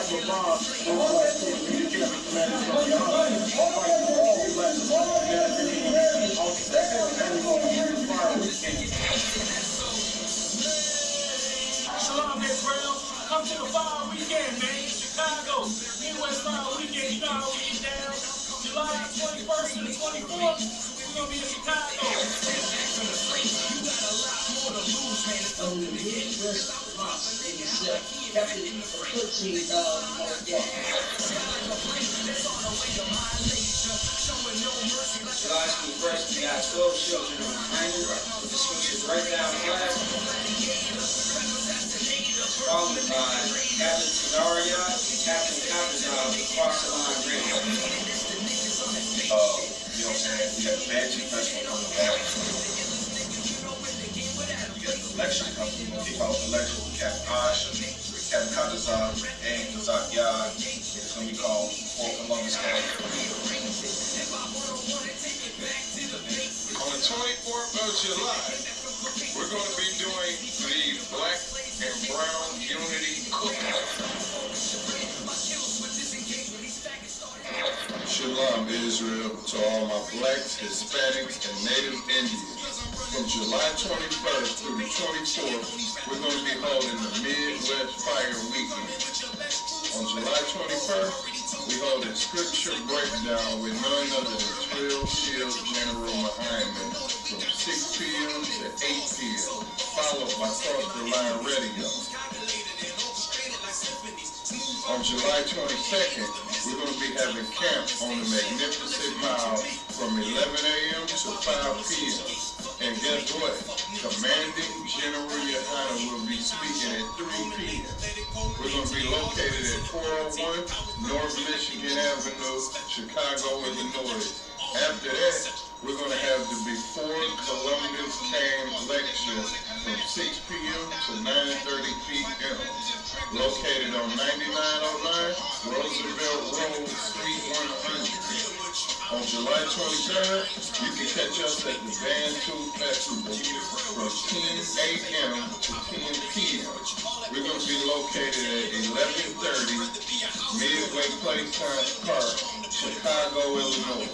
Shalom, Israel. Come to the Fire Weekend, man. Chicago. Midwest Fire Weekend. You know how we get down. July 21st to the 24th, we're going to be in Chicago. You got a lot more to lose, man. It's only the Midwest Fire. Captain, July 21st, we got 12 children in behind us. The switches right down flat. Followed by Captain Tanaria and Captain Kapazov across the line radio. You know what I'm saying? We got the Magic Festival coming back. We got the election coming. We're going to kick off the election with Captain Osh, Captain Kapazov, and Kazak Yad. It's going to be called For Columbus Day. On the 24th of July, we're going to be doing the Black and Brown Unity Cookout. Shalom, Israel, to all my blacks, Hispanics, and Native Indians. From July 21st through the 24th, we're going to be holding the Midwest Fire Weekend. On July 21st, we hold a scripture breakdown with none other than 12 Shield General Muhammad from 6 p.m. to 8 p.m., followed by Cross the Line Radio. On July 22nd, we're going to be having camp on the Magnificent Mile from 11 a.m. to 5 p.m. And guess what? Commanding General Yohana will be speaking at 3 p.m. We're going to be located at 401 North Michigan Avenue, Chicago, Illinois. After that, we're going to have the Before Columbus Came lecture from 6 p.m. to 9:30 p.m. Located on 9909 Roosevelt Road, Suite 100. On July 23rd, you can catch us at the Band 2 Festival from 10 a.m. to 10 p.m. We're going to be located at 1130 Midway Playtime Park, Chicago, Illinois.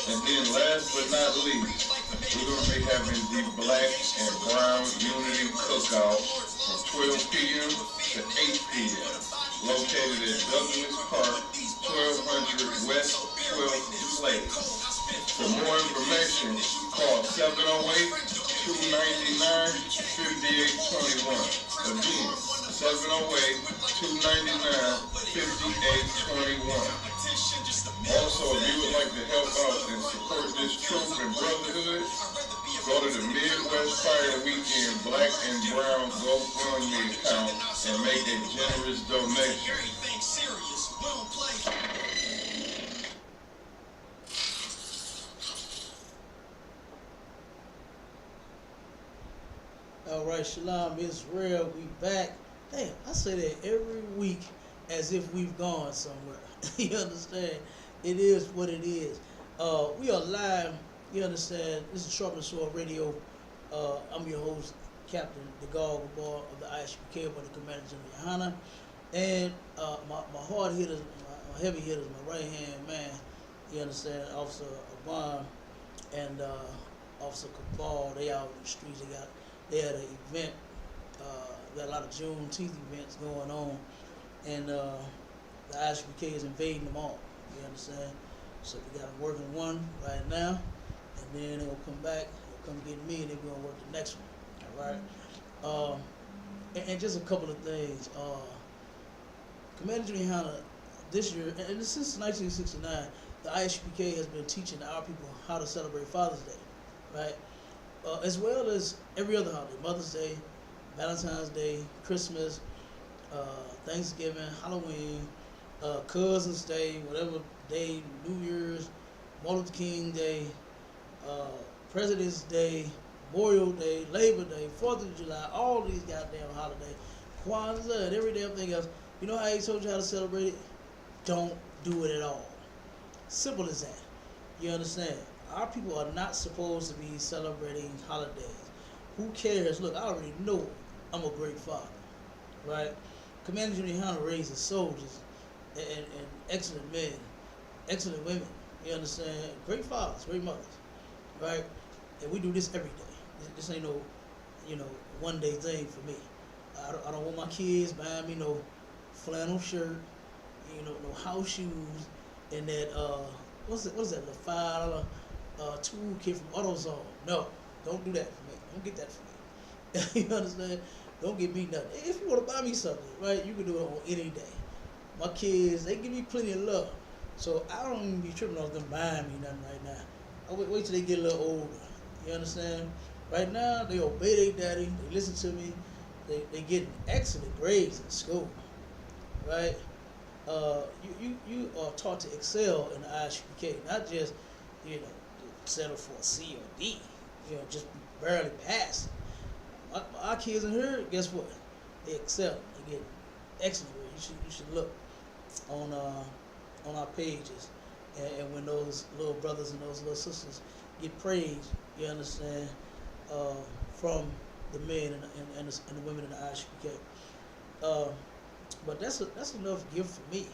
And then last but not least, we're going to be having the Black and Brown Unity Cookout from 12 p.m. to 8 p.m. Located at Douglas Park, 1200 West 12th Place. For more information, call 708-299-5821. Again, 708-299-5821. Also, if you would like to help out and support this troop and brotherhood, go to the Midwest Fire Weekend Black and Brown GoFundMe account and make a generous donation. All right, Shalom Israel, we back. Damn, I say that every week as if we've gone somewhere. You understand? It is what it is. We are live. You understand? This is Sharp and Sword Radio. I'm your host, Captain DeGaulle of the ISPK, by the Commander General Yohana. And my hard hitters, my heavy hitters, my right hand man, you understand, Officer Obama and Officer Cabal. They out in the streets. They had an event. Got a lot of Juneteenth events going on, and the ISPK is invading them all. You understand? So we got them working one right now, and then they'll come back. They'll come get me, and then we're gonna work the next one. All right. And just a couple of things. Commander Juneteenth this year, and since 1969, the ISPK has been teaching our people how to celebrate Father's Day, right? As well as every other holiday, Mother's Day, Valentine's Day, Christmas, Thanksgiving, Halloween, Cousin's Day, whatever day, New Year's, Martin Luther King Day, President's Day, Memorial Day, Labor Day, 4th of July, all these goddamn holidays, Kwanzaa, and every damn thing else. You know how he told you how to celebrate it? Don't do it at all. Simple as that. You understand? Our people are not supposed to be celebrating holidays. Who cares? Look, I already know I'm a great father, right? Commander Juneteenth raised his soldiers. and excellent men, excellent women. You understand? Great fathers, great mothers, right? And we do this every day. This ain't no, one day thing for me. I don't want my kids buying me no flannel shirt, no house shoes, and that what is that, the $5 toolkit from AutoZone. No, don't do that for me. Don't get that for me. You understand? Don't give me nothing. If you want to buy me something, right, you can do it on any day. My kids, they give me plenty of love, so I don't even be tripping off them buying me nothing right now. I wait till they get a little older. You understand? Right now, they obey their daddy. They listen to me. They getting excellent grades in school, right? You are taught to excel in the ISUPK, not just settle for a C or D. Just barely pass. Our kids in here, guess what? They excel. They get excellent grades. You should look on our pages, and when those little brothers and those little sisters get praise, you understand, from the men and the women in the ISUPK. But that's enough gift for me,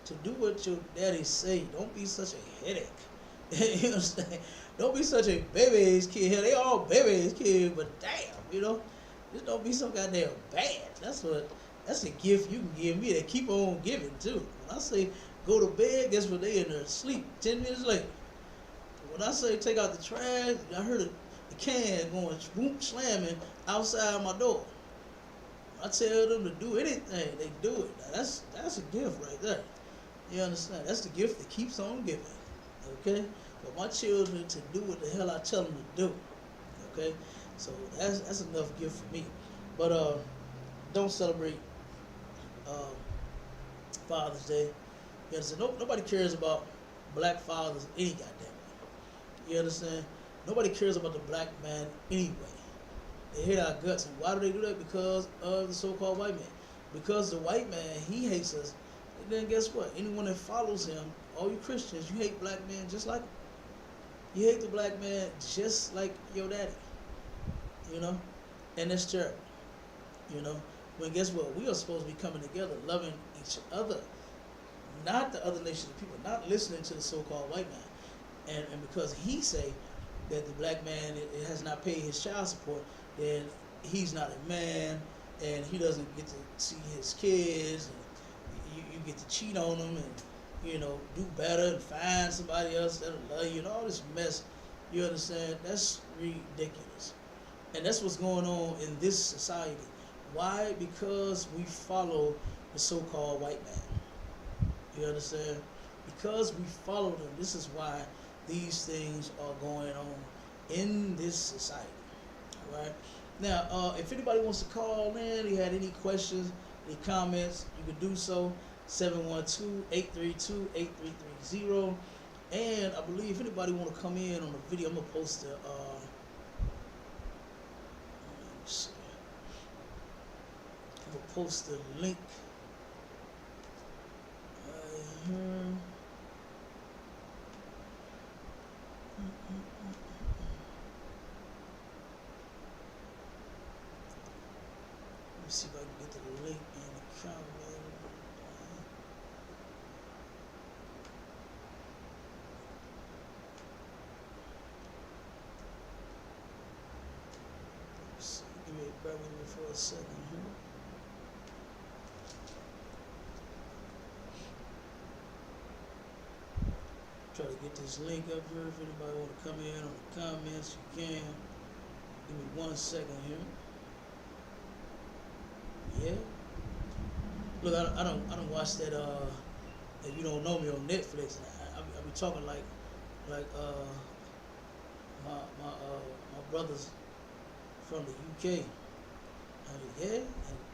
to do what your daddy say. Don't be such a headache. You understand? Don't be such a baby-ass kid. Hell, they all baby-ass kids, but damn, just don't be so goddamn bad. That's a gift you can give me that keep on giving too. When I say go to bed, guess what? They in there asleep 10 minutes later. When I say take out the trash, I heard the can going boom slamming outside my door. I tell them to do anything, they do it. Now that's a gift right there. You understand? That's the gift that keeps on giving. Okay? For my children to do what the hell I tell them to do. Okay? So that's enough gift for me. But don't celebrate Father's Day. You understand? Nobody cares about black fathers any goddamn way. You understand? Nobody cares about the black man anyway. They hate our guts. And why do they do that? Because of the so-called white man. Because the white man, he hates us. And then guess what? Anyone that follows him, all you Christians, you hate black men just like him. You hate the black man just like your daddy. And that's terrible. When guess what? We are supposed to be coming together, loving each other. Not the other nations of people. Not listening to the so-called white man. And because he say that the black man it has not paid his child support, then he's not a man, and he doesn't get to see his kids, and you get to cheat on them, and do better and find somebody else that'll love you, and all this mess. You understand? That's ridiculous, and that's what's going on in this society. Why? Because we follow the so-called white man. You understand? Because we follow them. This is why these things are going on in this society. All right. Now, if anybody wants to call in, you had any questions, any comments, you can do so. 712-832-8330. And I believe if anybody want to come in on the video, I'm gonna post the let me see. I'm gonna post the link right here. Let me see if I can get the link in the comment. Bear with me for a second here. Try to get this link up here. If anybody want to come in on the comments, you can. Give me 1 second here. Yeah. Look, I don't watch that. If you don't know me on Netflix, I be talking like my brothers from the UK. Yeah, and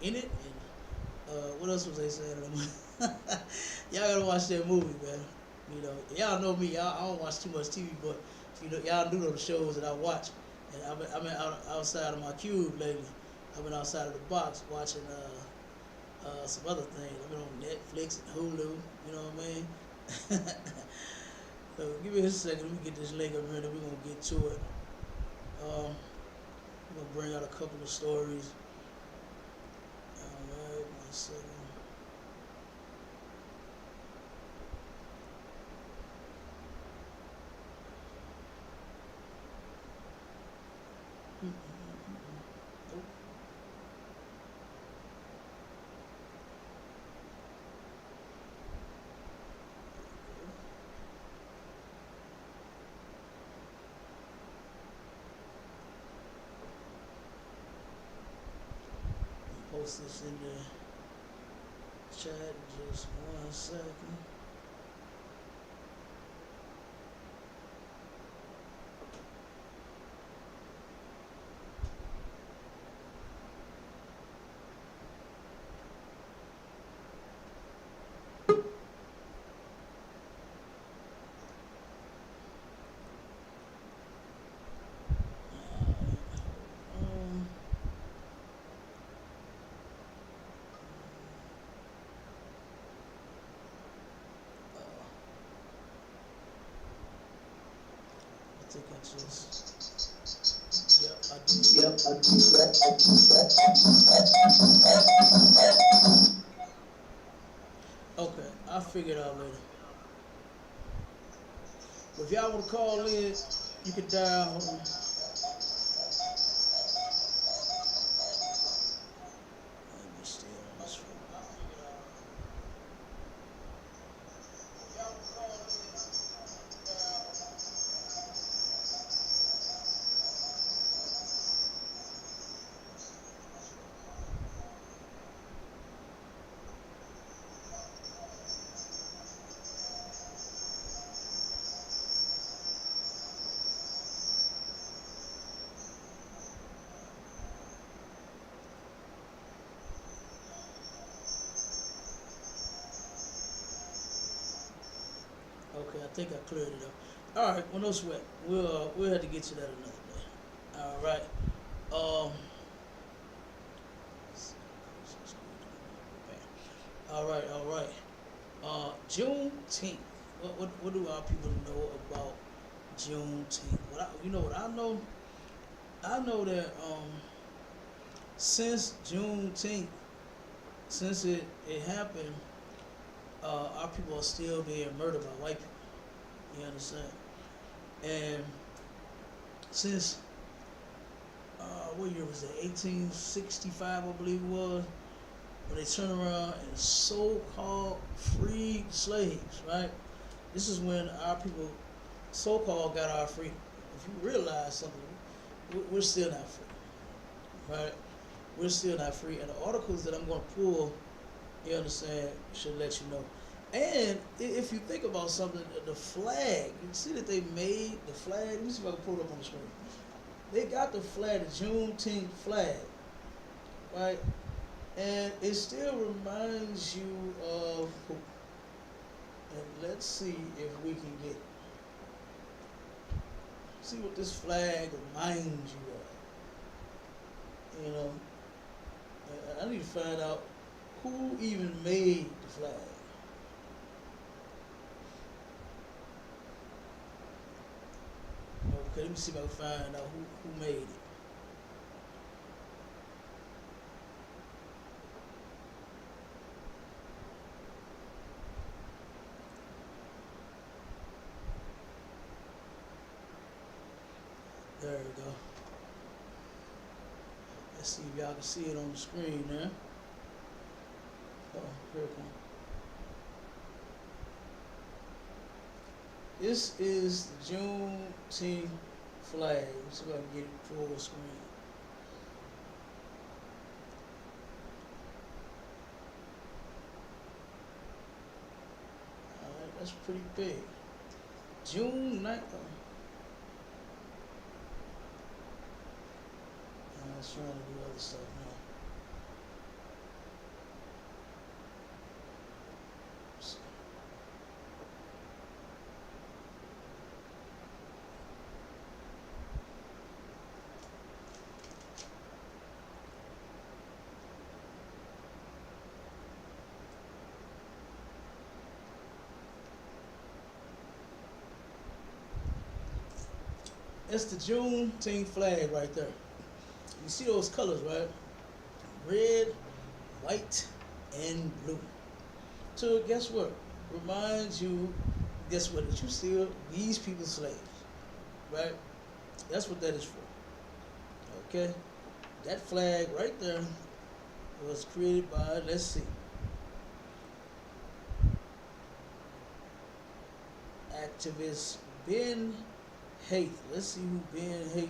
in it, and what else was they saying? Y'all gotta watch that movie, man. Y'all know me. I don't watch too much TV, but y'all do know the shows that I watch. And I've been outside of my cube lately. I've been outside of the box watching some other things. I've been on Netflix and Hulu. You know what I mean? So give me a second. Let me get this link up here, and we're gonna get to it. We're gonna bring out a couple of stories. Alright, 1 second. Nope. Post this in the chat in just 1 second. Um, I think I just, yep, I did. Okay, I'll figure it out later. But if y'all want to call in, you can dial. Hold on. Let me stay on this for a while. Okay, I think I cleared it up. All right, well, no sweat. We'll have to get to that another day. All right. Um. All right. All right. Juneteenth. What do our people know about Juneteenth? What I know. I know that since Juneteenth, since it happened, our people are still being murdered by white people. You understand? And since what year was it? 1865, I believe it was, when they turned around and so-called freed slaves. Right? This is when our people, so-called, got our freedom. If you realize something, we're still not free. Right? We're still not free. And the articles that I'm going to pull, you understand, should let you know. And if you think about something, the flag, you see that they made the flag. Let me see if I can pull it up on the screen. They got the flag, the Juneteenth flag, right? And it still reminds you of who? And let's see if we can get it. See what this flag reminds you of. You know, I need to find out who even made the flag. Okay, let me see if I can find out who made it. There we go. Let's see if y'all can see it on the screen there. Oh, here it comes. This is the Juneteenth flag. Let's see if I can get it full screen. Alright, that's pretty big. June 9th. I was trying to do other stuff now. It's the Juneteenth flag right there. You see those colors, right? Red, white, and blue. So guess what? Reminds you, guess what? That you still these people's slaves, right? That's what that is for. Okay, that flag right there was created by, let's see, activist Ben Haight. Let's see who Ben Haight is.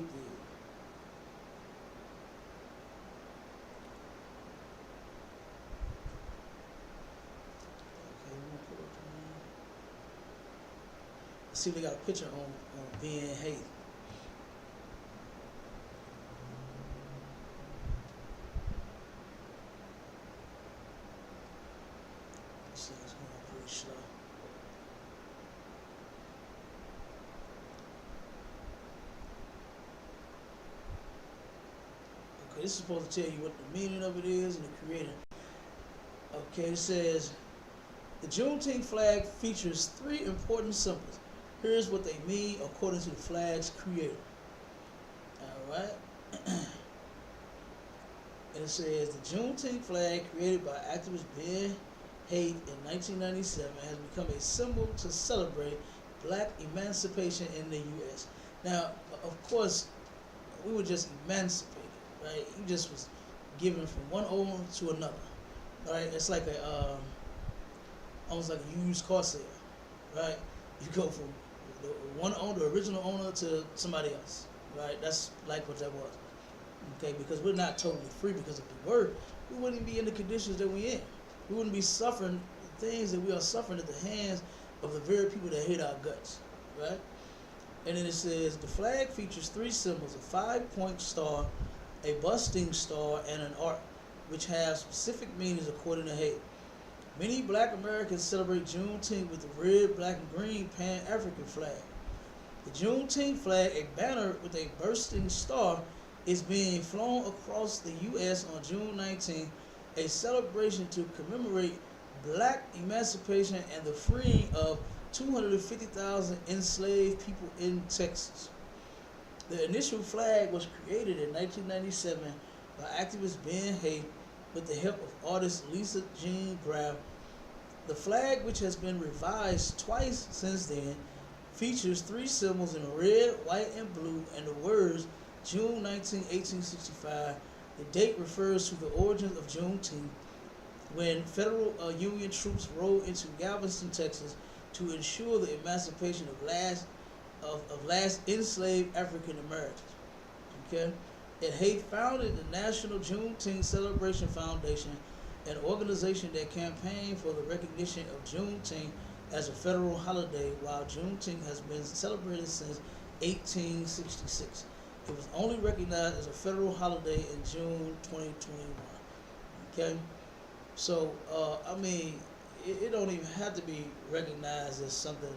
Okay, we'll pull up the name. Let's see if they got a picture on Ben Haight. This thing's going pretty slow. Okay, this is supposed to tell you what the meaning of it is and the creator. Okay, it says the Juneteenth flag features three important symbols. Here's what they mean according to the flag's creator. All right. And it says the Juneteenth flag, created by activist Ben Haight in 1997, has become a symbol to celebrate black emancipation in the U.S. Now, of course, we were just emancipated, right? You just was given from one owner to another, right? It's like a almost like a used car sale, right? You go from the one owner, the original owner, to somebody else, right? That's like what that was. Okay, because we're not totally free, because if we were, we wouldn't be in the conditions that we're in. We wouldn't be suffering the things that we are suffering at the hands of the very people that hate our guts, right? And then it says the flag features three symbols: a 5-point star, a busting star, and an arc, which have specific meanings according to Haight. Many black Americans celebrate Juneteenth with the red, black, and green Pan-African flag. The Juneteenth flag, a banner with a bursting star, is being flown across the U.S. on June 19th, a celebration to commemorate black emancipation and the freeing of 250,000 enslaved people in Texas. The initial flag was created in 1997 by activist Ben Haight with the help of artist Lisa Jean Graff. The flag, which has been revised twice since then, features three symbols in red, white, and blue, and the words June 19, 1865. The date refers to the origins of Juneteenth, when federal Union troops rode into Galveston, Texas, to ensure the emancipation of last enslaved African Americans. Okay, and Haight founded the National Juneteenth Celebration Foundation, an organization that campaigned for the recognition of Juneteenth as a federal holiday, while Juneteenth has been celebrated since 1866. It was only recognized as a federal holiday in June 2021. Okay, so I mean, it don't even have to be recognized as something,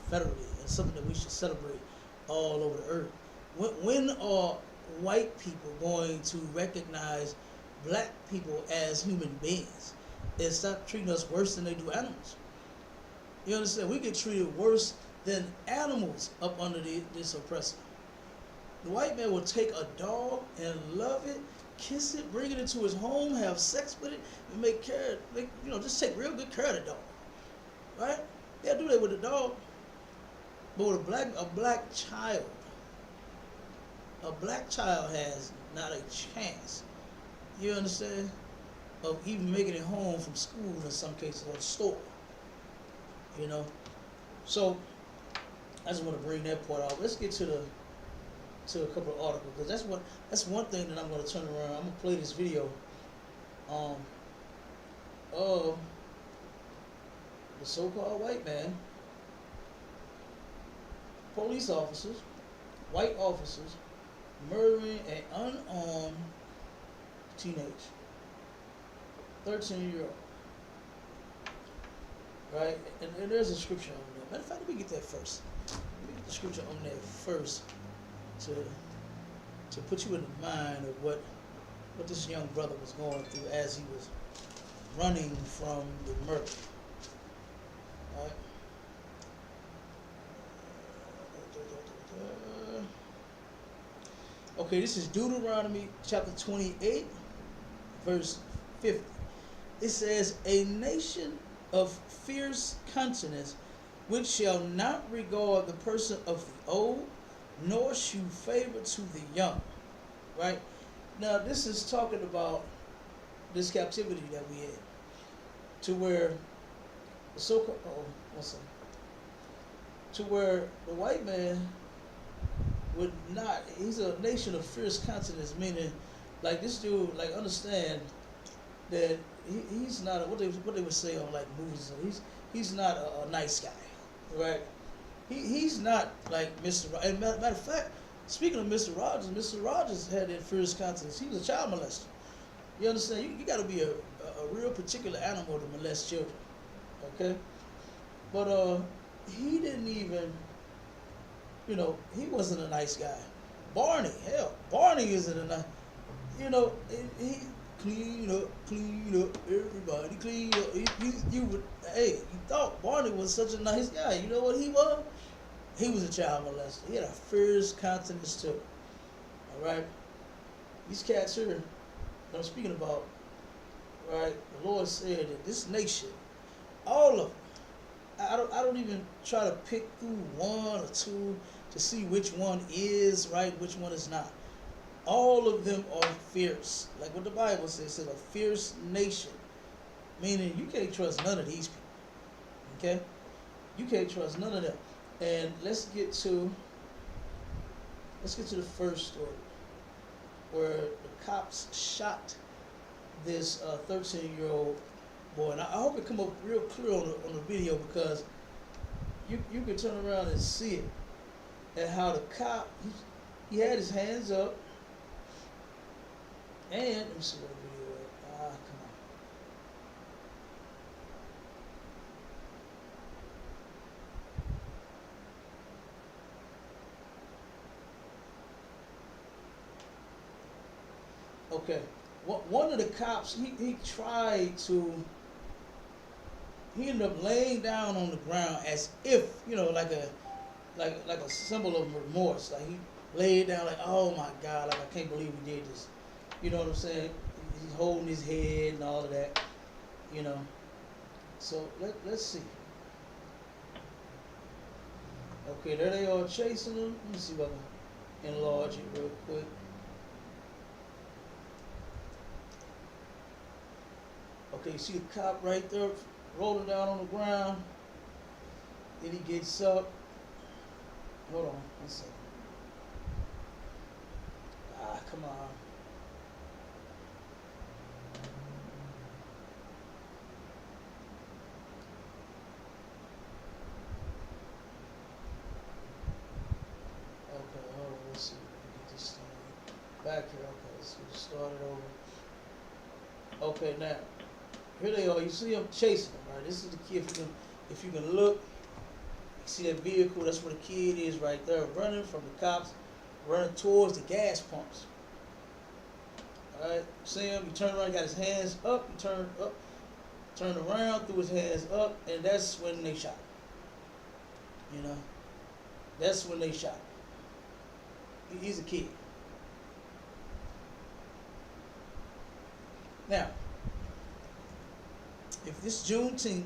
federally, as something that we should celebrate all over the earth. When are white people going to recognize black people as human beings and stop treating us worse than they do animals? You understand? We get treated worse than animals up under this oppressor. The white man will take a dog and love it, kiss it, bring it into his home, have sex with it, and just take real good care of the dog. Right? They'll do that with the dog. But with a black child has not a chance, you understand, of even making it home from school in some cases, or the store. So I just want to bring that part out. Let's get to a couple of articles, because that's one thing that I'm going to turn around. I'm going to play this video of the so-called white man, police officers, white officers, murdering an unarmed teenage, 13-year-old. Right? And there's a scripture on there. Matter of fact, let me get that first. Let me get the scripture on there first to put you in the mind of what this young brother was going through as he was running from the murder. Right? Okay, this is Deuteronomy chapter 28, verse 50. It says, "A nation of fierce countenance, which shall not regard the person of the old, nor shew favor to the young. Right? Now, this is talking about this captivity that we had, to where the so-called, to where the white man would not, he's a nation of fierce countenance, meaning, like, this dude, like, understand that he's not what they would say on like movies. He's not a nice guy, right? He's not like Mr. And matter of fact, speaking of Mr. Rogers had that fierce countenance. He was a child molester. You understand? You got to be a real particular animal to molest children, okay? But he didn't even, he wasn't a nice guy. Barney isn't a nice, he clean up, everybody clean up. You thought Barney was such a nice guy. You know what he was? He was a child molester. He had a fierce countenance too. All right, these cats here that I'm speaking about, right? The Lord said that this nation, all of them. I don't even try to pick through one or two to see which one is right, which one is not. All of them are fierce. Like what the Bible says, it's a fierce nation. Meaning you can't trust none of these people. Okay? You can't trust none of them. And let's get to the first story, where the cops shot this 13-year-old boy. And I hope it come up real clear on the video, because you can turn around and see it. And how the cop, he had his hands up. And let me see what the video is. Come on. Okay. One of the cops, he tried to, he ended up laying down on the ground as if, like a symbol of remorse. Like he laid down like, oh my God, like I can't believe we did this. You know what I'm saying? He's holding his head and all of that, So let's see. Okay, there they are chasing him. Let me see if I can enlarge it real quick. Okay, you see the cop right there rolling down on the ground. Then he gets up. Hold on, 1 second. Come on. Okay, hold on, let's see if we can get this thing back here. Okay, let's get it started over. Okay, now, here they are. You see them chasing them, right? This is the kid. If you can look, you see that vehicle, that's where the kid is right there, running from the cops, running towards the gas pumps. Alright, see him, he turned around, he got his hands up, he turned around, threw his hands up, and that's when they shot him. That's when they shot him. He's a kid. Now, if this Juneteenth,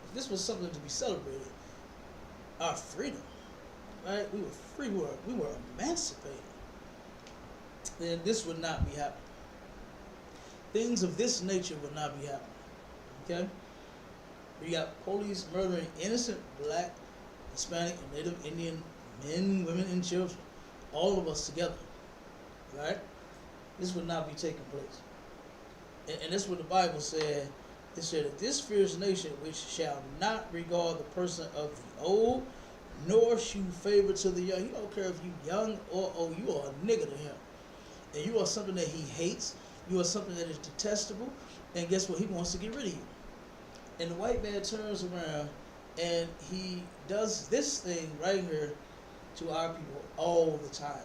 if this was something to be celebrated, our freedom, right? We were free, we were emancipated, then this would not be happening. Things of this nature would not be happening. Okay? We got police murdering innocent black, Hispanic, and Native Indian men, women, and children, all of us together. Right? This would not be taking place. And that's what the Bible said. It said that this fierce nation, which shall not regard the person of the old, nor shew favor to the young. He don't care if you young or old. You are a nigga to him. And you are something that he hates. You are something that is detestable. And guess what? He wants to get rid of you. And the white man turns around and he does this thing right here to our people all the time.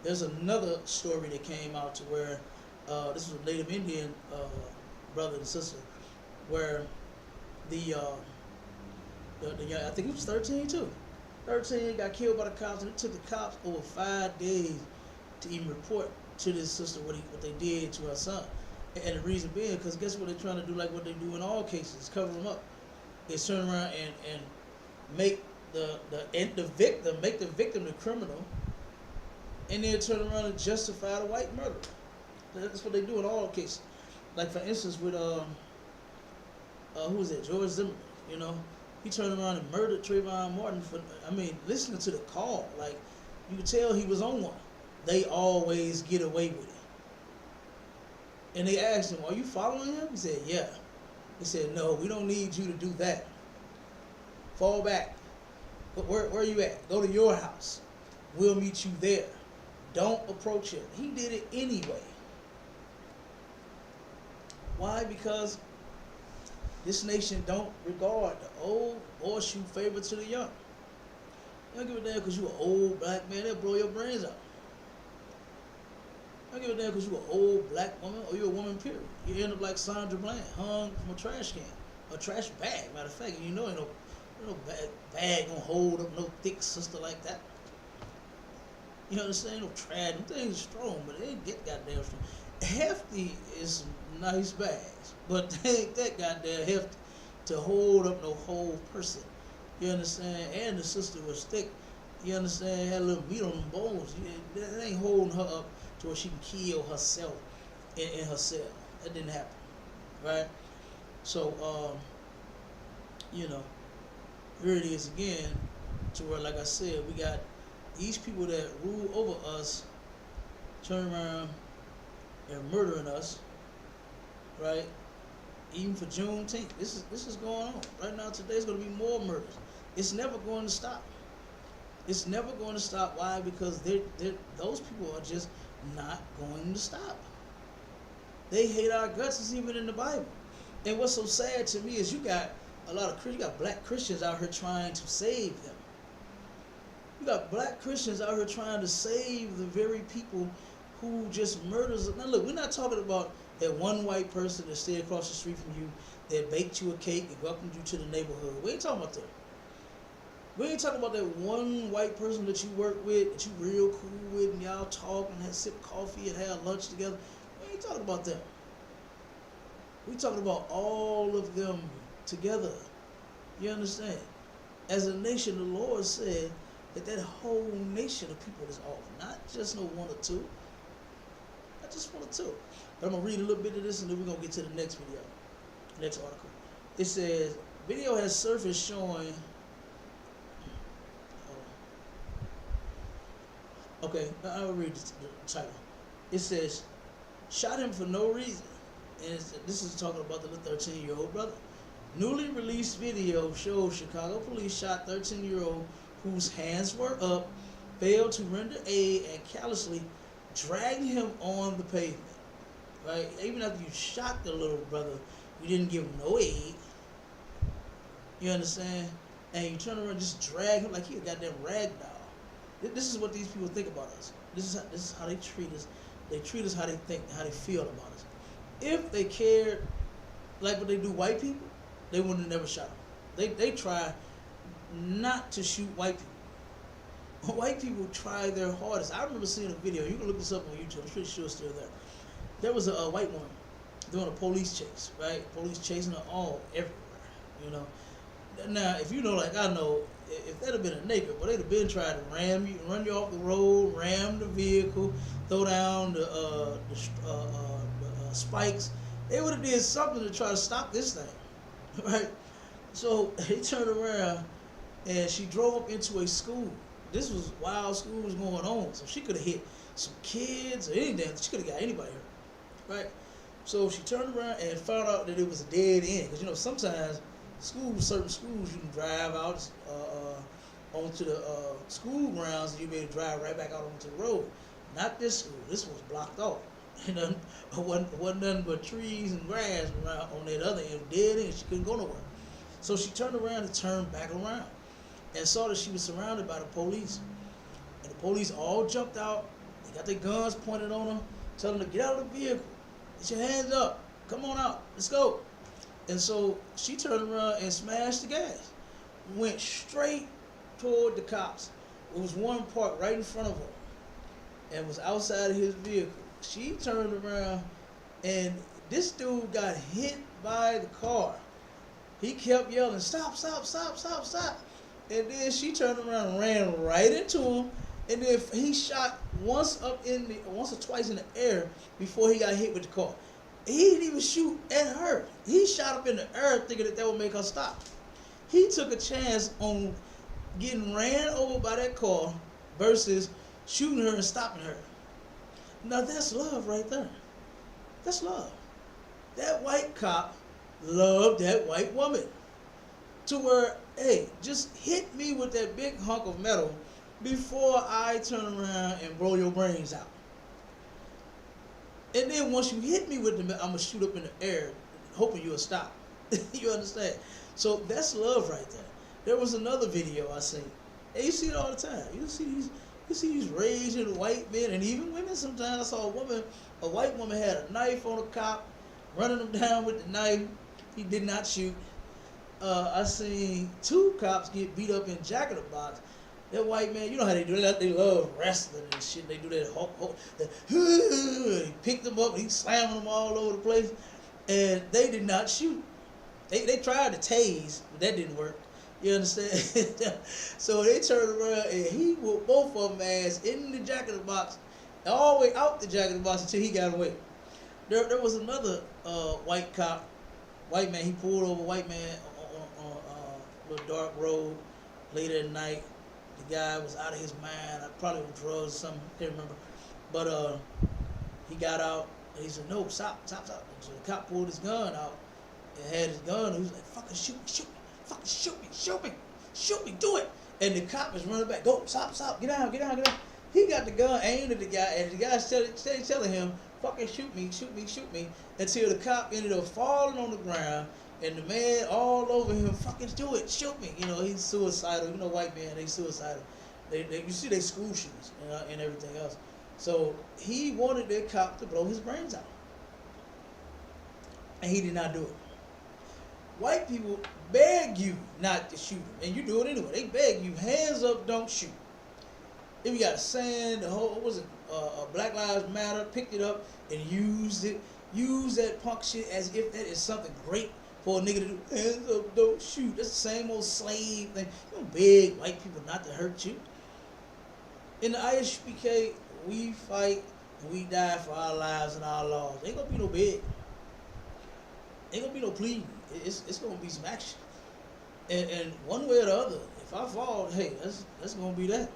There's another story that came out to where this was a Native Indian brother and sister, where the young, I think he was 13 too. 13 got killed by the cops, and it took the cops over 5 days to even report to this sister what they did to her son. And the reason being, because guess what they're trying to do, like what they do in all cases, cover them up. They turn around and make the victim, make the victim the criminal, and then turn around and justify the white murder. That's what they do in all cases. Like for instance, with who was it? George Zimmerman. You know, he turned around and murdered Trayvon Martin for. I mean, listening to the call, like you could tell he was on one. They always get away with it. And they asked him, "Are you following him?" He said, "Yeah." He said, "No, we don't need you to do that. Fall back. But where are you at? Go to your house. We'll meet you there. Don't approach him." He did it anyway. Why? Because this nation don't regard the old or shoot favor to the young. You don't give a damn because you an old black man, they'll blow your brains out. You don't give a damn because you an old black woman or you a woman, period. You end up like Sandra Bland, hung from a trash can, a trash bag, matter of fact. You know ain't no bag gonna hold up no thick sister like that. You understand? No trash, them things are strong, but they ain't get goddamn strong. Hefty is some nice bags, but they ain't that goddamn hefty to hold up no whole person. You understand? And the sister was thick. You understand? Had a little meat on them bones. That ain't holding her up to where she can kill herself in her cell. That didn't happen, right? So, you know, here it is again, to where, like I said, we got these people that rule over us turn around and murdering us, right? Even for Juneteenth, this is going on right now. Today's going to be more murders. It's never going to stop. It's never going to stop. Why? Because those people are just not going to stop. They hate our guts. It's even in the Bible. And what's so sad to me is you got a lot of you got black Christians out here trying to save them. You got black Christians out here trying to save the very people who just murders. Now look, we're not talking about that one white person that stayed across the street from you that baked you a cake and welcomed you to the neighborhood. We ain't talking about that. We ain't talking about that one white person that you work with, that you real cool with, and y'all talk and sip coffee and have lunch together. We ain't talking about them. We talking about all of them together. You understand? As a nation, the Lord said that whole nation of people is off. Not just no one or two. Not just one or two. But I'm going to read a little bit of this and then we're going to get to the next video. Next article. It says, video has surfaced showing... Okay, I'll read the title. It says, shot him for no reason. And this is talking about the 13-year-old brother. Newly released video shows Chicago police shot 13-year-old whose hands were up, failed to render aid, and callously dragged him on the pavement. Right? Even after you shot the little brother, you didn't give him no aid. You understand? And you turn around and just drag him like he a goddamn rag doll. This is what these people think about us. This is how they treat us. They treat us how they think, how they feel about us. If they cared like what they do white people, they wouldn't have never shot them. They try not to shoot white people. White people try their hardest. I remember seeing a video. You can look this up on YouTube. I'm pretty sure it's still there. There was a white woman doing a police chase, right? Police chasing her all everywhere, you know. Now, if you know, like I know, if that had been a nigga, but they'd have been trying to ram you, run you off the road, ram the vehicle, throw down the spikes. They would have did something to try to stop this thing, right? So they turned around and she drove up into a school. This was while school was going on, so she could have hit some kids or anything. She could have got anybody hurt, right? So she turned around and found out that it was a dead end, because you know sometimes certain schools you can drive out onto the school grounds and you may drive right back out onto the road. Not this school. This was blocked off. You know, wasn't nothing but trees and grass around on that other end, dead end. She couldn't go nowhere. So she turned around and turned back around and saw that she was surrounded by the police. And the police all jumped out. They got their guns pointed on them, telling them to get out of the vehicle. Get your hands up. Come on out. Let's go. And so she turned around and smashed the gas. Went straight toward the cops. It was one parked right in front of her and was outside of his vehicle. She turned around and this dude got hit by the car. He kept yelling, stop, stop, stop, stop, stop. And then she turned around and ran right into him. And then he shot once or twice in the air before he got hit with the car. He didn't even shoot at her. He shot up in the air thinking that would make her stop. He took a chance on getting ran over by that car versus shooting her and stopping her. Now that's love right there. That's love. That white cop loved that white woman to where, hey, just hit me with that big hunk of metal before I turn around and blow your brains out. And then once you hit me with the metal, I'm going to shoot up in the air hoping you'll stop. You understand? So that's love right there. There was another video I seen. And you see it all the time. You see these raging white men and even women sometimes. I saw a white woman had a knife on a cop, running him down with the knife. He did not shoot. I seen 2 cops get beat up in Jack in the Box. That white man, you know how they do that? They love wrestling and shit. They do that. He picked them up and he slamming them all over the place. And they did not shoot. They tried to tase, but that didn't work. You understand? So they turned around and he whooped both of them ass in the Jack in the Box, all the way out the Jack in the Box until he got away. There was another white man. He pulled over a white man on a little dark road late at night. The guy was out of his mind. Probably on drugs or something. Can't remember. But he got out and he said, "No, stop." So the cop pulled his gun out and had his gun. He was like, "Fucking shoot me. Fucking shoot me, do it." And the cop is running back. "Go, stop, get down. He got the gun aimed at the guy, and the guy steady telling him, "Fucking shoot me," until the cop ended up falling on the ground, and the man all over him, "Fucking do it, shoot me." You know, he's suicidal. You know, white men, they suicidal. You see they school shooters and everything else. So he wanted that cop to blow his brains out, and he did not do it. White people beg you not to shoot them, and you do it anyway. They beg you, hands up, don't shoot. If you got sand, Black Lives Matter, picked it up and used it. Use that punk shit as if that is something great for a nigga to do. Hands up, don't shoot. That's the same old slave thing. You don't beg white people not to hurt you. In the ISPK, we fight and we die for our lives and our laws. Ain't gonna be no beg. Ain't gonna be no pleading. It's gonna be some action. And one way or the other, if I fall, hey, that's gonna be that.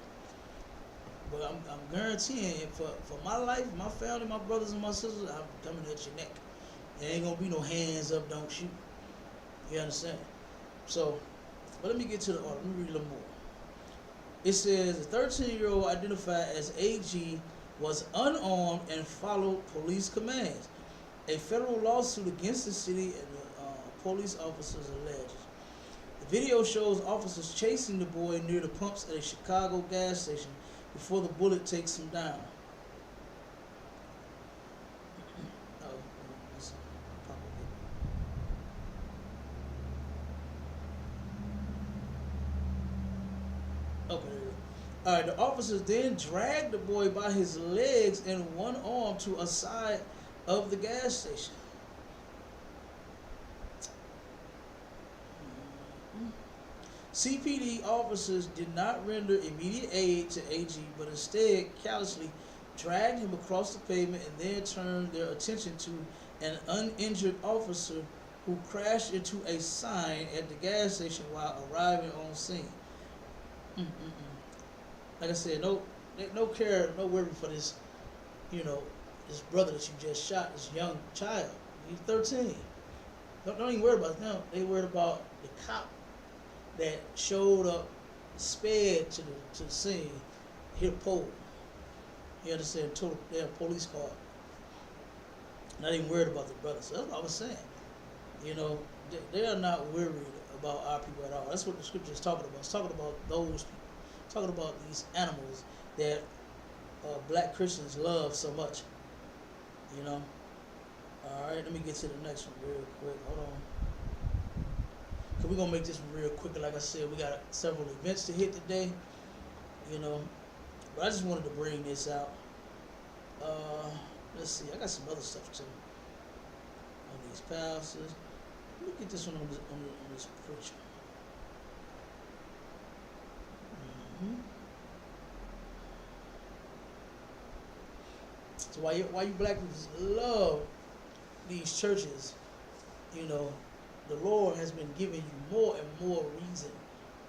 But I'm guaranteeing for my life, my family, my brothers and my sisters, I'm coming at your neck. There ain't gonna be no hands up, don't shoot. You understand? So, but let me get to the order. Let me read a little more. It says a 13-year-old identified as AG was unarmed and followed police commands. A federal lawsuit against the city and the police officers alleges. The video shows officers chasing the boy near the pumps at a Chicago gas station before the bullet takes him down. Okay, there you go. All right, the officers then dragged the boy by his legs and one arm to a side of the gas station. CPD officers did not render immediate aid to AG, but instead callously dragged him across the pavement and then turned their attention to an uninjured officer who crashed into a sign at the gas station while arriving on scene. Like I said, no care, no worry for this, this brother that you just shot, this young child. He's 13. Don't even worry about them. They worried about the cop that showed up, sped to the scene, hit a pole. You understand? Total damn police car. Not even worried about the brother. So that's what I was saying. They are not worried about our people at all. That's what the scripture is talking about. It's talking about those people. It's talking about these animals that black Christians love so much. All right, let me get to the next one real quick. Hold on. Cause we're gonna make this one real quick. Like I said, we got several events to hit today. But I just wanted to bring this out. Let's see. I got some other stuff too. On these pastors. Let me get this one on this preacher. So why you black people love these churches, you know, the Lord has been giving you more and more reason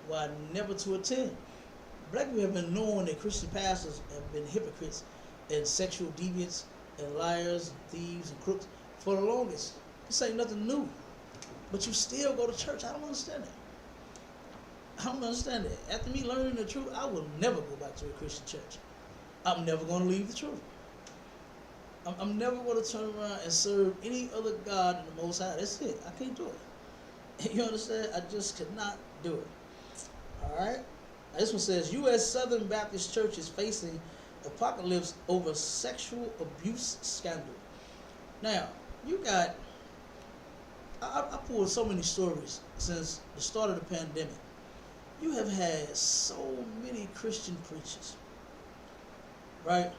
why never to attend. Black people have been knowing that Christian pastors have been hypocrites and sexual deviants and liars and thieves and crooks for the longest. This ain't nothing new. But you still go to church. I don't understand that. I don't understand that. After me learning the truth, I will never go back to a Christian church. I'm never going to leave the truth. I'm never going to turn around and serve any other God than the Most High. That's it. I can't do it. You understand? I just could not do it. All right? This one says, U.S. Southern Baptist Church is facing apocalypse over sexual abuse scandal. Now, you got, I pulled so many stories since the start of the pandemic. You have had so many Christian preachers, right,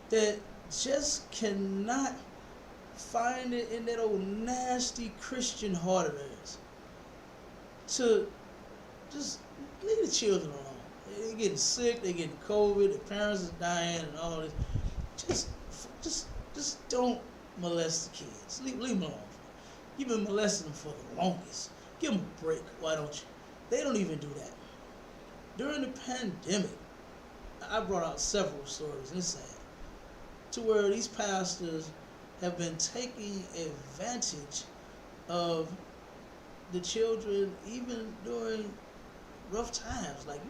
that just cannot find it in that old nasty Christian heart of theirs to just leave the children alone. They're getting sick, they're getting COVID, their parents are dying and all this. Just don't molest the kids. Leave them alone. You've been molesting them for the longest. Give them a break, why don't you? They don't even do that. During the pandemic, I brought out several stories, and it's sad, to where these pastors have been taking advantage of the children even during rough times. Like,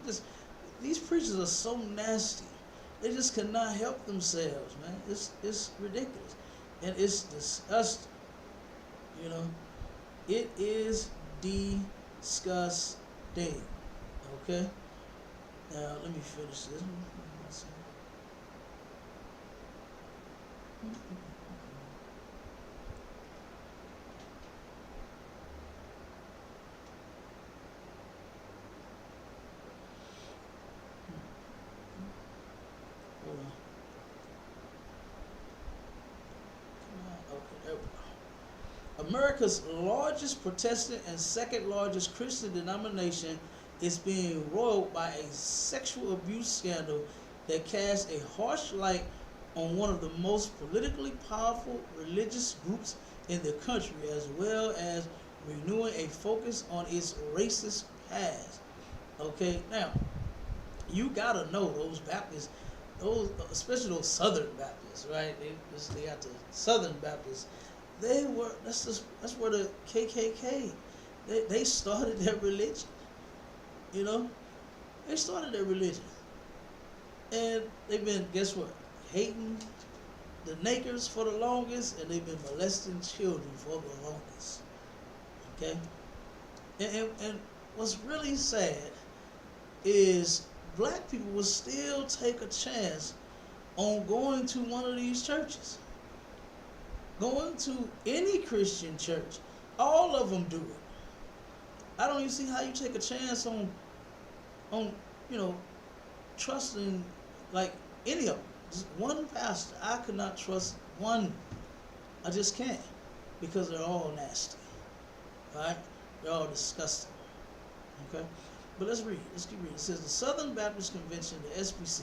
these preachers are so nasty. They just cannot help themselves, man. It's ridiculous. And it's disgusting. You know? It is disgusting. Okay? Now, let me finish this. Hold on. Okay, there we go. America's largest Protestant and second largest Christian denomination is being roiled by a sexual abuse scandal that casts a harsh light on one of the most politically powerful religious groups in the country, as well as renewing a focus on its racist past. Okay, now, you gotta know those Baptists, those, especially those Southern Baptists, right? They got the Southern Baptists. That's where the KKK, they started their religion. You know, they started their religion, and they've been, guess what, hating the Nakers for the longest, and they've been molesting children for the longest. Okay, and what's really sad is black people will still take a chance on going to one of these churches, going to any Christian church. All of them do it. I don't even see how you take a chance on trusting like any of them. Just one pastor, I could not trust one. I just can't, because they're all nasty. Right? They're all disgusting. Okay? But let's read. Let's keep reading. It says the Southern Baptist Convention, the SBC,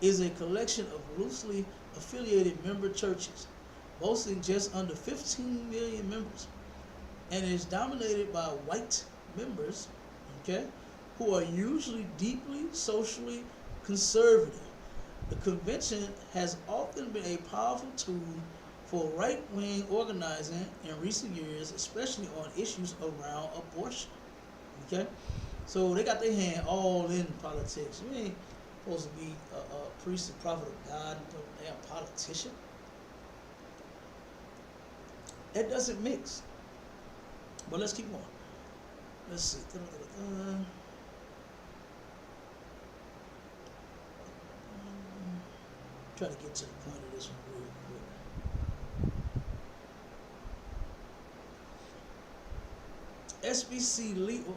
is a collection of loosely affiliated member churches, boasting just under 15 million members, and is dominated by white members, okay, who are usually deeply socially conservative. The convention has often been a powerful tool for right-wing organizing in recent years, especially on issues around abortion. Okay, so they got their hand all in politics. You ain't supposed to be a priest and prophet of God and a damn politician. That doesn't mix. But let's keep going. Let's see. Try to get to the point of this one real quick. SBC legal.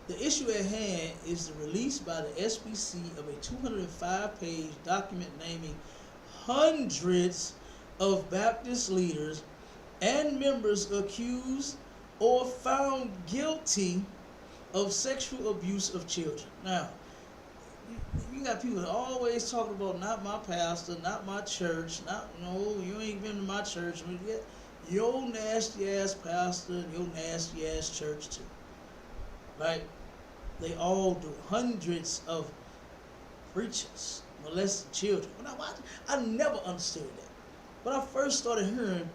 The issue at hand is the release by the SBC of a 205-page document naming hundreds of Baptist leaders and members accused or found guilty of sexual abuse of children. Now, got people that always talking about not my pastor, not my church, no, you ain't been to my church. I mean, yeah, your nasty ass pastor and your nasty ass church too. Right? They all do. Hundreds of preachers molesting children. I never understood that. When I first started hearing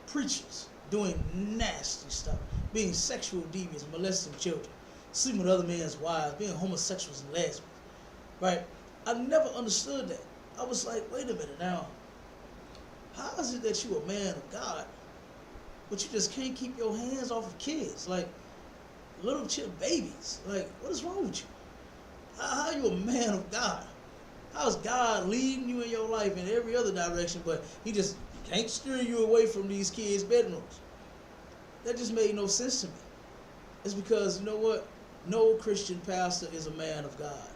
preachers doing nasty stuff, being sexual deviants, molesting children, sleeping with other men's wives, being homosexuals and lesbians, right? I never understood that. I was like, wait a minute now. How is it that you a man of God, but you just can't keep your hands off of kids, like little babies? Like, what is wrong with you? How are you a man of God? How is God leading you in your life in every other direction, but he just can't steer you away from these kids' bedrooms? That just made no sense to me. It's because, you know what? No Christian pastor is a man of God.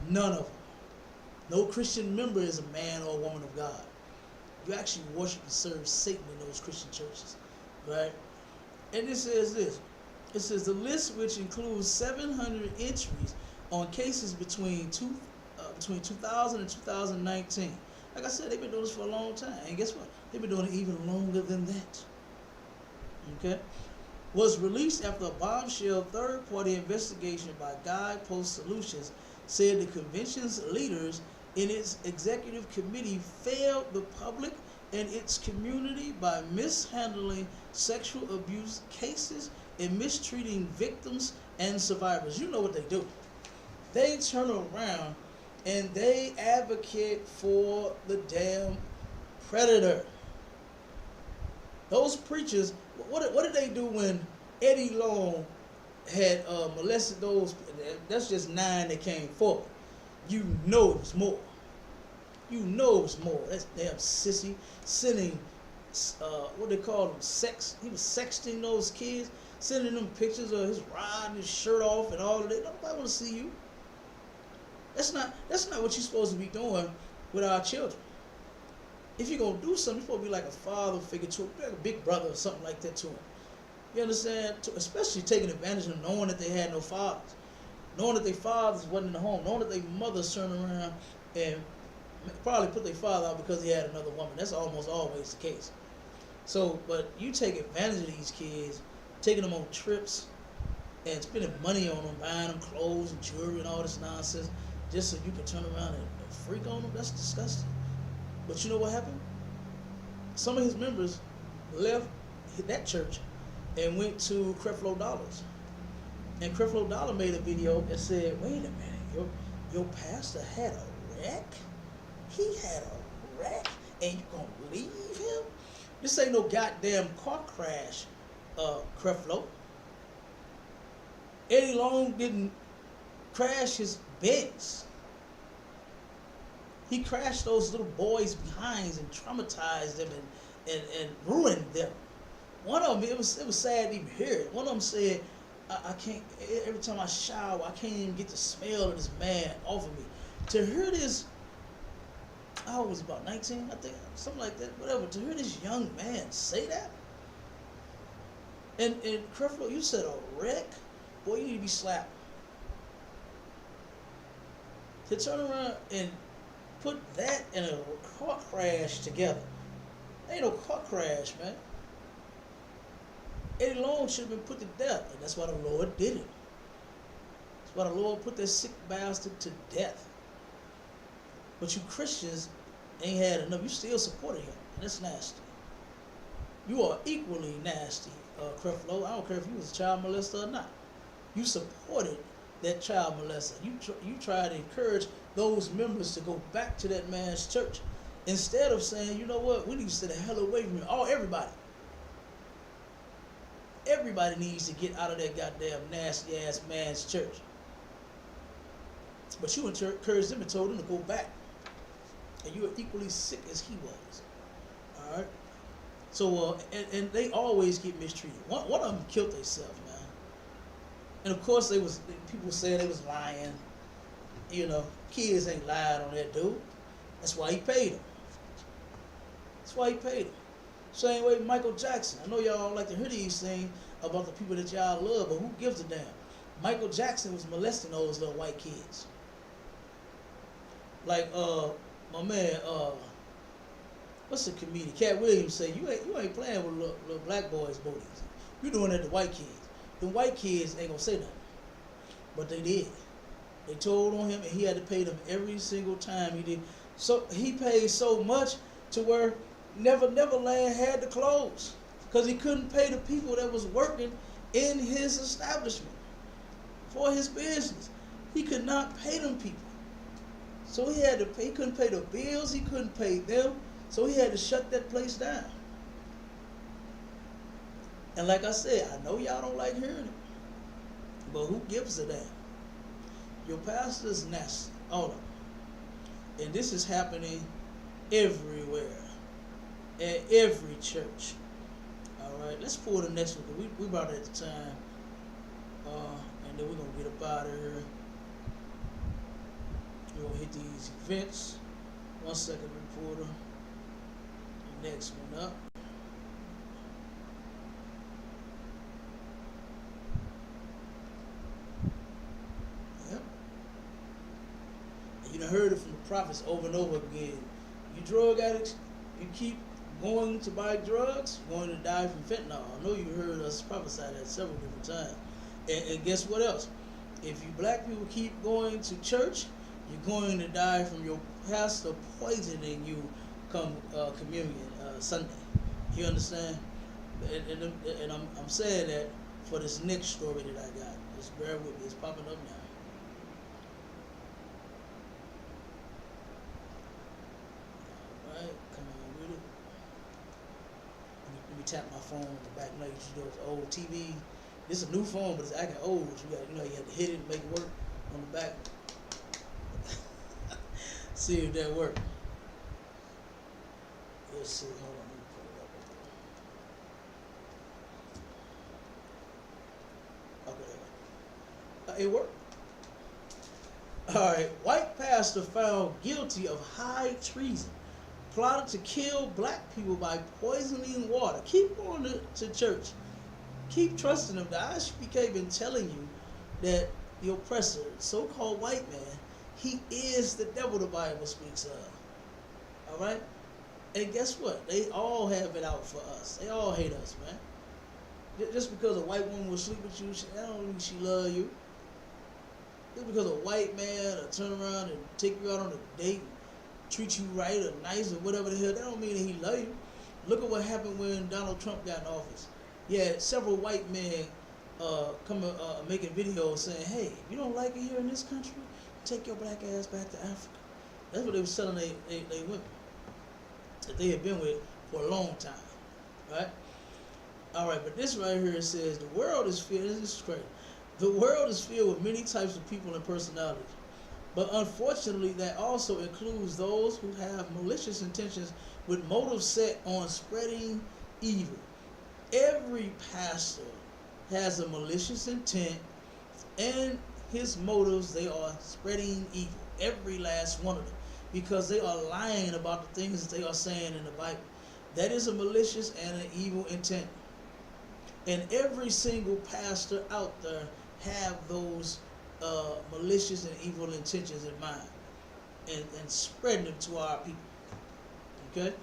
None of them. No Christian member is a man or a woman of God. You actually worship and serve Satan in those Christian churches, right? And it says this. It says the list, which includes 700 entries on cases between 2000 and 2019. Like I said, they've been doing this for a long time. And guess what? They've been doing it even longer than that. Okay? Was released after a bombshell third-party investigation by Guidepost Solutions said the convention's leaders in its executive committee failed the public and its community by mishandling sexual abuse cases and mistreating victims and survivors. You know what they do. They turn around and they advocate for the damn predator. Those preachers, what did they do when Eddie Long had molested those? That's just 9 that came forward. You know it was more. You know it was more. That's damn sissy sending, what they call them, sex. He was sexting those kids, sending them pictures of his riding his shirt off and all of that. Nobody want to see you. That's not what you're supposed to be doing with our children. If you're gonna do something, you're supposed to be like a father figure to them, like a big brother or something like that to them. You understand? Especially taking advantage of them, knowing that they had no fathers, knowing that their fathers wasn't in the home, knowing that their mothers turned around and probably put their father out because he had another woman. That's almost always the case. So, but you take advantage of these kids, taking them on trips and spending money on them, buying them clothes and jewelry and all this nonsense, just so you can turn around and freak on them. That's disgusting. But you know what happened? Some of his members left that church and went to Creflo Dollar's. And Creflo Dollar made a video that said, wait a minute, your pastor had a wreck? He had a wreck? And you gonna leave him? This ain't no goddamn car crash, Creflo. Eddie Long didn't crash his Benz. He crashed those little boys' behinds and traumatized them and ruined them. One of them, it was sad to even hear it. One of them said, I can't, every time I shower, I can't even get the smell of this man off of me. To hear this, I was about 19, I think, something like that, whatever. To hear this young man say that, and Creflo, you said a wreck? Boy, you need to be slapped. To turn around and put that and a car crash together. Ain't no car crash, man. Eddie Long should have been put to death, and that's why the Lord did it. That's why the Lord put that sick bastard to death. But you Christians ain't had enough. You still supported him, and that's nasty. You are equally nasty, Creflo. I don't care if you was a child molester or not. You supported that child molester. You tried to encourage those members to go back to that man's church instead of saying, you know what, we need to stay the hell away from him. Everybody. Everybody needs to get out of that goddamn nasty ass man's church. But you encouraged them and told them to go back. And you were equally sick as he was. Alright? So, and they always get mistreated. One of them killed themselves, man. And of course, people said they was lying. You know, kids ain't lied on that dude. That's why he paid him. That's why he paid him. Same way Michael Jackson. I know y'all don't like to hear these things about the people that y'all love, but who gives a damn? Michael Jackson was molesting those little white kids. Like my man what's the comedian? Cat Williams say you ain't playing with little black boys' booties. You doing it to white kids. The white kids ain't gonna say nothing, but they did. They told on him, and he had to pay them every single time he did. So he paid so much to where Neverland had to close because he couldn't pay the people that was working in his establishment for his business. He could not pay them people. So he had to pay. He couldn't pay the bills. He couldn't pay them. So he had to shut that place down. And like I said, I know y'all don't like hearing it, but who gives a damn? Your pastor's nasty, all of them. And this is happening everywhere, at every church. All right, let's pull the next one. We about at the time, and then we're gonna get up out of here. We're gonna hit these events. 1 second, reporter. The next one up. Yep. And you done heard it from the prophets over and over again. You drug addicts, you keep going to buy drugs, you're going to die from fentanyl. I know you heard us prophesy that several different times. And guess what else? If you black people keep going to church, you're going to die from your pastor poisoning you come communion Sunday. You understand? And I'm saying that for this next story that I got. Just bear with me. It's popping up now. All right, come on with it. Let me tap my phone on the back. You know, you those old TV. This is a new phone, but it's acting old. You have to hit it and make it work on the back. See if that works. Let's see. Hold on. Let me put it up. Okay. It worked. All right. White pastor found guilty of high treason. Plotted to kill black people by poisoning water. Keep going to church. Keep trusting him. The ISPK been telling you that the oppressor, so-called white man, he is the devil the Bible speaks of. All right? And guess what? They all have it out for us. They all hate us, man. Just because a white woman will sleep with you, that don't mean she love you. Just because a white man will turn around and take you out on a date, treat you right or nice or whatever the hell, that don't mean that he love you. Look at what happened when Donald Trump got in office. Yeah, several white men making videos saying, hey, if you don't like it here in this country, take your black ass back to Africa. That's what they were telling they women that they had been with for a long time, right? All right, but this right here says the world is filled. This is crazy. The world is filled with many types of people and personalities, but unfortunately, that also includes those who have malicious intentions with motives set on spreading evil. Every pastor has a malicious intent, and his motives, they are spreading evil. Every last one of them. Because they are lying about the things that they are saying in the Bible. That is a malicious and an evil intent. And every single pastor out there have those malicious and evil intentions in mind. And spreading them to our people. Okay?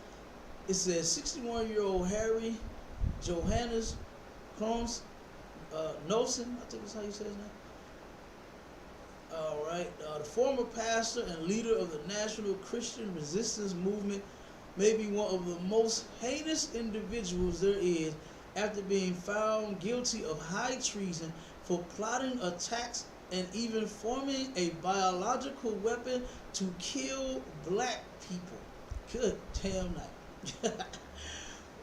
It says 61-year-old Harry Johannes Kroms Nelson, I think that's how you say his name. All right. The former pastor and leader of the National Christian Resistance Movement may be one of the most heinous individuals there is after being found guilty of high treason for plotting attacks and even forming a biological weapon to kill black people. Good damn night.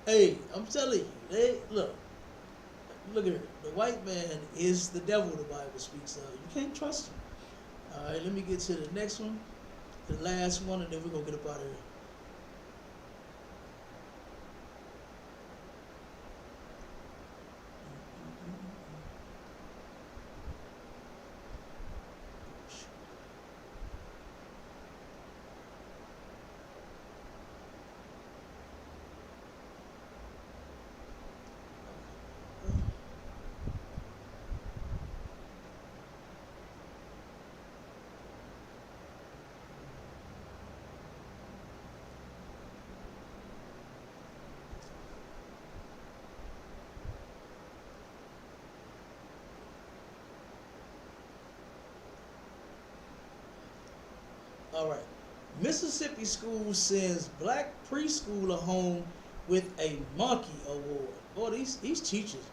Hey, I'm telling you, look at it. The white man is the devil the Bible speaks of. You can't trust him. All right, let me get to the next one, the last one, and then we're going to get up out of here. All right. Mississippi school sends black preschooler home with a monkey award. Boy, these teachers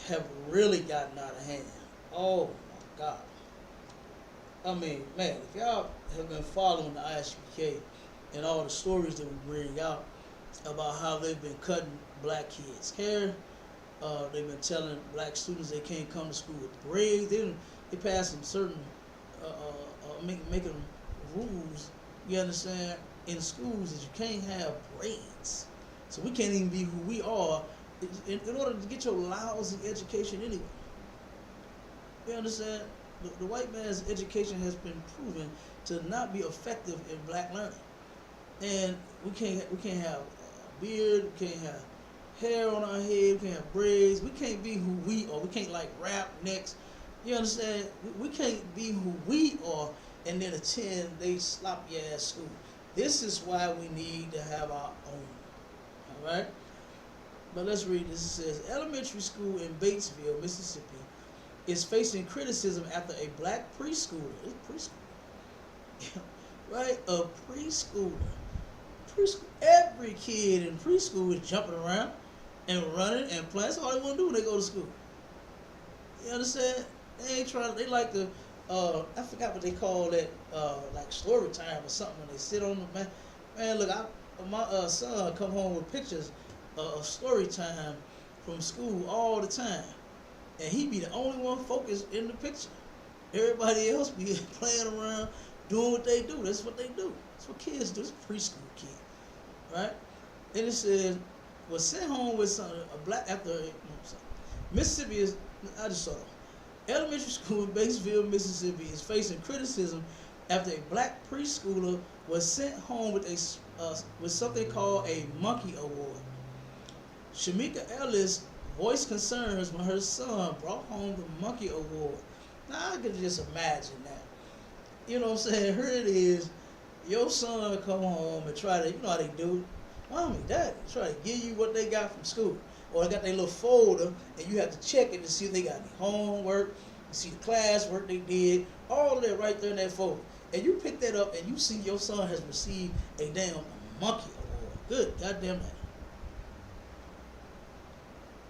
have really gotten out of hand. Oh my God. I mean, man, if y'all have been following the ISPK and all the stories that we bring out about how they've been cutting black kids' hair, they've been telling black students they can't come to school with braids. They passed some certain making rules. You understand, in schools that you can't have braids. So we can't even be who we are in order to get your lousy education anyway. You understand? The white man's education has been proven to not be effective in black learning, and we can't have a beard, we can't have hair on our head, we can't have braids, we can't be who we are. We can't like rap next. You understand? We can't be who we are and then attend they sloppy ass school. This is why we need to have our own. All right. But let's read this. It says elementary school in Batesville, Mississippi, is facing criticism after a black preschooler. It's preschool. Right? A preschooler. Every kid in preschool is jumping around and running and playing. That's all they want to do when they go to school. You understand? They ain't trying. They like to. I forgot what they call that. Like story time or something when they sit on the man. Look, my son come home with pictures of story time from school all the time. And he be the only one focused in the picture. Everybody else be playing around, doing what they do. That's what they do. That's what kids do. It's a preschool kid, right? And it says, was sent home with a black after Mississippi is. I just saw it. Elementary school in Batesville, Mississippi, is facing criticism after a black preschooler was sent home with something called a monkey award. Shamika Ellis voiced concerns when her son brought home the monkey award. Now I could just imagine that. You know what I'm saying? Here it is. Your son come home and try to, you know how they do. Mommy, daddy, try to give you what they got from school. Or they got their little folder and you have to check it to see if they got any homework, you see the classwork they did, all of that right there in that folder. And you pick that up and you see your son has received a damn monkey award. Good goddamn night.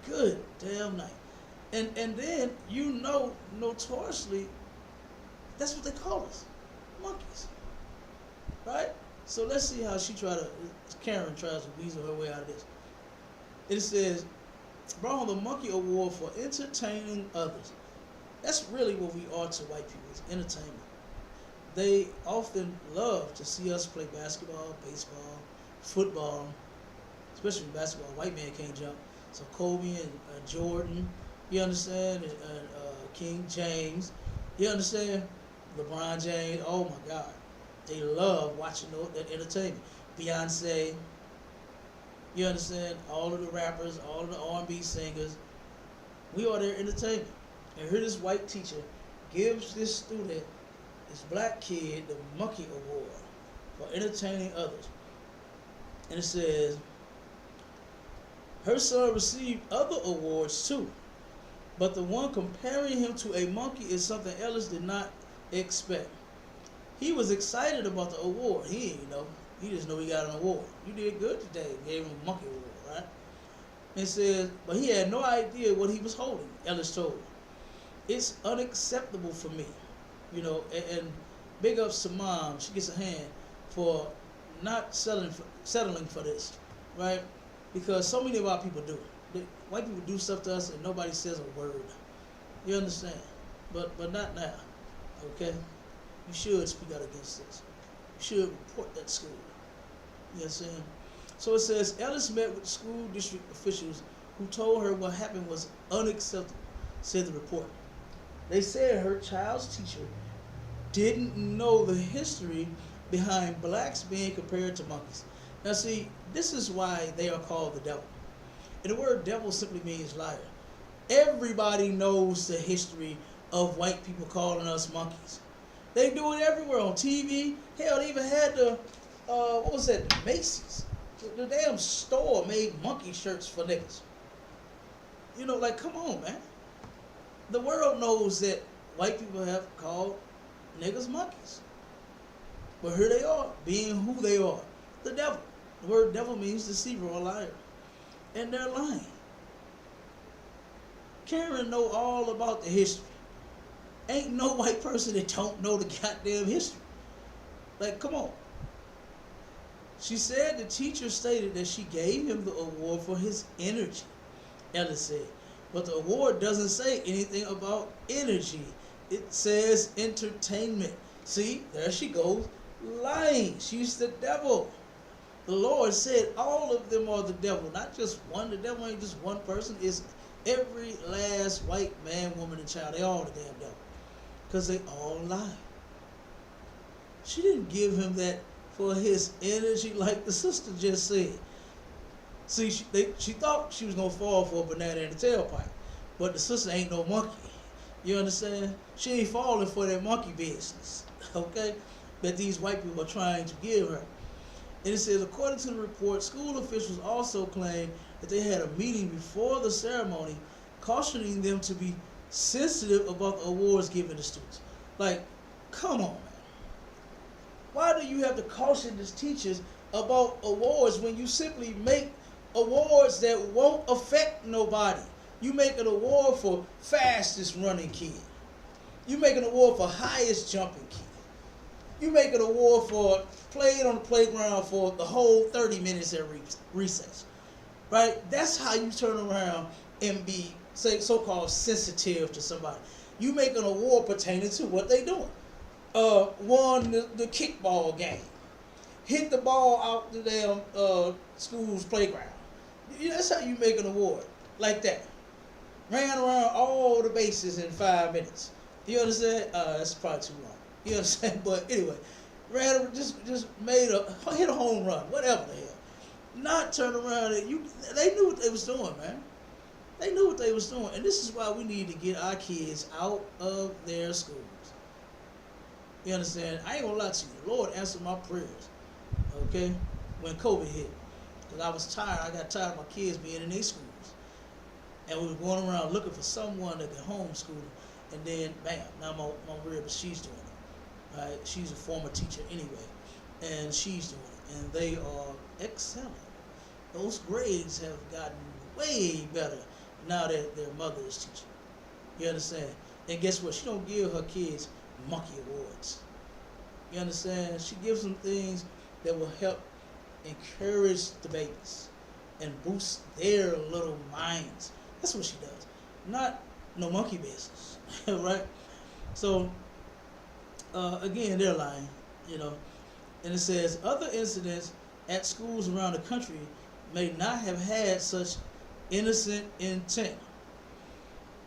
Good damn night. And then you know notoriously that's what they call us. Monkeys. Right? So let's see how Karen tries to weasel her way out of this. It says, brought home the monkey award for entertaining others. That's really what we are to white people, is entertainment. They often love to see us play basketball, baseball, football, especially basketball. White man can't jump. So Kobe and Jordan, you understand, and King James, you understand, LeBron James. Oh my God, they love watching that entertainment. Beyonce, you understand, all of the rappers, all of the R&B singers, we are their entertainment. And here this white teacher gives this student, this black kid, the monkey award for entertaining others. And it says, her son received other awards too, but the one comparing him to a monkey is something Ellis did not expect. He was excited about the award. He didn't know. He just knew he got an award. You did good today. Gave him a monkey award, right? It says, but he had no idea what he was holding, Ellis told him. It's unacceptable for me, you know, and big ups to Mom. She gets a hand for not settling for this, right? Because so many of our people do. White people do stuff to us and nobody says a word. You understand? But not now, okay? You should speak out against this. You should report that school. You understand? So it says, Ellis met with school district officials who told her what happened was unacceptable, said the report. They said her child's teacher didn't know the history behind blacks being compared to monkeys. Now see, this is why they are called the devil. And the word devil simply means liar. Everybody knows the history of white people calling us monkeys. They do it everywhere on TV. Hell, they even had the, what was that, the Macy's. The damn store made monkey shirts for niggas. You know, like, come on, man. The world knows that white people have called niggas monkeys. But here they are, being who they are. The devil. The word devil means deceiver or liar. And they're lying. Karen know all about the history. Ain't no white person that don't know the goddamn history. Like, come on. She said the teacher stated that she gave him the award for his energy, Ellis said. But the award doesn't say anything about energy. It says entertainment. See, there she goes, lying. She's the devil. The Lord said all of them are the devil, not just one. The devil ain't just one person. It's every last white man, woman, and child. They all the damn devil. Because they all lie. She didn't give him that for his energy like the sister just said. See, she thought she was going to fall for a banana in the tailpipe. But the sister ain't no monkey. You understand? She ain't falling for that monkey business. Okay? That these white people are trying to give her. And it says, according to the report, school officials also claim that they had a meeting before the ceremony cautioning them to be sensitive about the awards given to students. Like, come on, man. Why do you have to caution these teachers about awards when you simply make awards that won't affect nobody? You make an award for fastest running kid. You make an award for highest jumping kid. You make an award for playing on the playground for the whole 30 minutes at recess. Right? That's how you turn around and be so-called sensitive to somebody. You make an award pertaining to what they doing. Won the kickball game. Hit the ball out the damn school's playground. That's how you make an award. Like that. Ran around all the bases in 5 minutes. You understand? That's probably too long. You understand? But anyway, just hit a home run, whatever the hell. Not turn around and they knew what they was doing, man. They knew what they was doing. And this is why we need to get our kids out of their schools. You understand? I ain't gonna lie to you. The Lord answered my prayers. Okay? When COVID hit. Because I was tired. I got tired of my kids being in their schools. And we were going around looking for someone that could homeschool them. And then, bam, now my rib, she's doing it. Right? She's a former teacher anyway. And she's doing it. And they are excelling. Those grades have gotten way better now that their mother is teaching. You understand? And guess what? She don't give her kids monkey awards. You understand? She gives them things that will help encourage the babies and boost their little minds. That's what she does. Not no monkey business. Right? So, again, they're lying, you know. And it says, other incidents at schools around the country may not have had such innocent intent.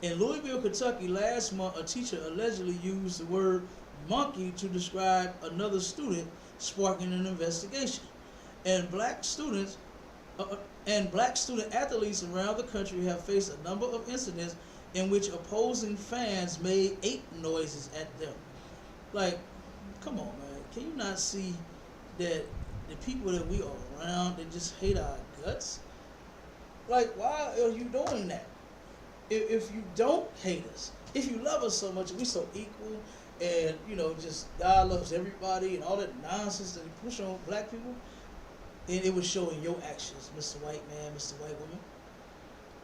In Louisville, Kentucky, last month, a teacher allegedly used the word monkey to describe another student, sparking an investigation. And black student athletes around the country have faced a number of incidents in which opposing fans made ape noises at them. Like, come on, man. Can you not see that the people that we are around, they just hate our guts? Like, why are you doing that? If you don't hate us, if you love us so much, we so equal, and, you know, just God loves everybody and all that nonsense that you push on black people, and it would show in your actions, Mr. White Man, Mr. White Woman.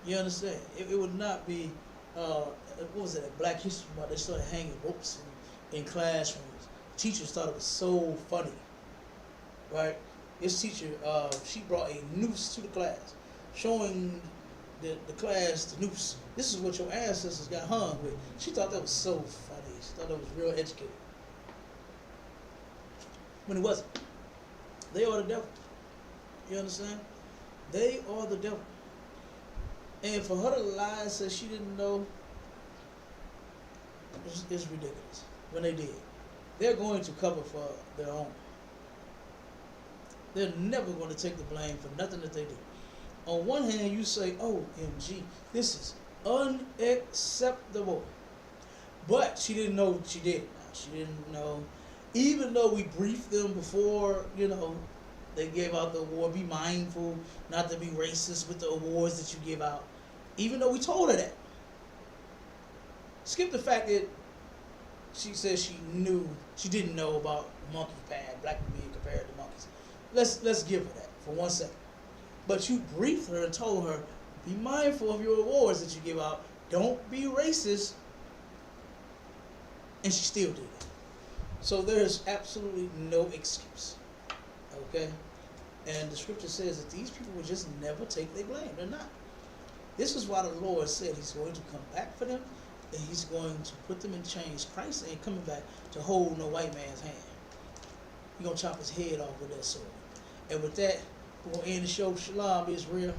You understand? It would not be, what was it, Black History Month, they started hanging ropes in classrooms. Teachers thought it was so funny, right? This teacher, she brought a noose to the class, showing the class the noose. This is what your ancestors got hung with. She thought that was so funny. She thought that was real educated. When it wasn't. They are the devil. You understand? They are the devil. And for her to lie and say she didn't know, it's ridiculous. When they did. They're going to cover for their own. They're never going to take the blame for nothing that they do. On one hand, you say, OMG, this is unacceptable. But she didn't know what she did. She didn't know. Even though we briefed them before, you know, they gave out the award, be mindful not to be racist with the awards that you give out. Even though we told her that. Skip the fact that she said she didn't know about monkey pad, black people being compared to monkeys. Let's give her that for 1 second. But you briefed her and told her, be mindful of your awards that you give out. Don't be racist. And she still did it. So there's absolutely no excuse. Okay? And the scripture says that these people will just never take their blame. They're not. This is why the Lord said he's going to come back for them, and he's going to put them in chains. Christ ain't coming back to hold no white man's hand. He's going to chop his head off with that sword. And with that, we're going to end the show. Shalom, Israel.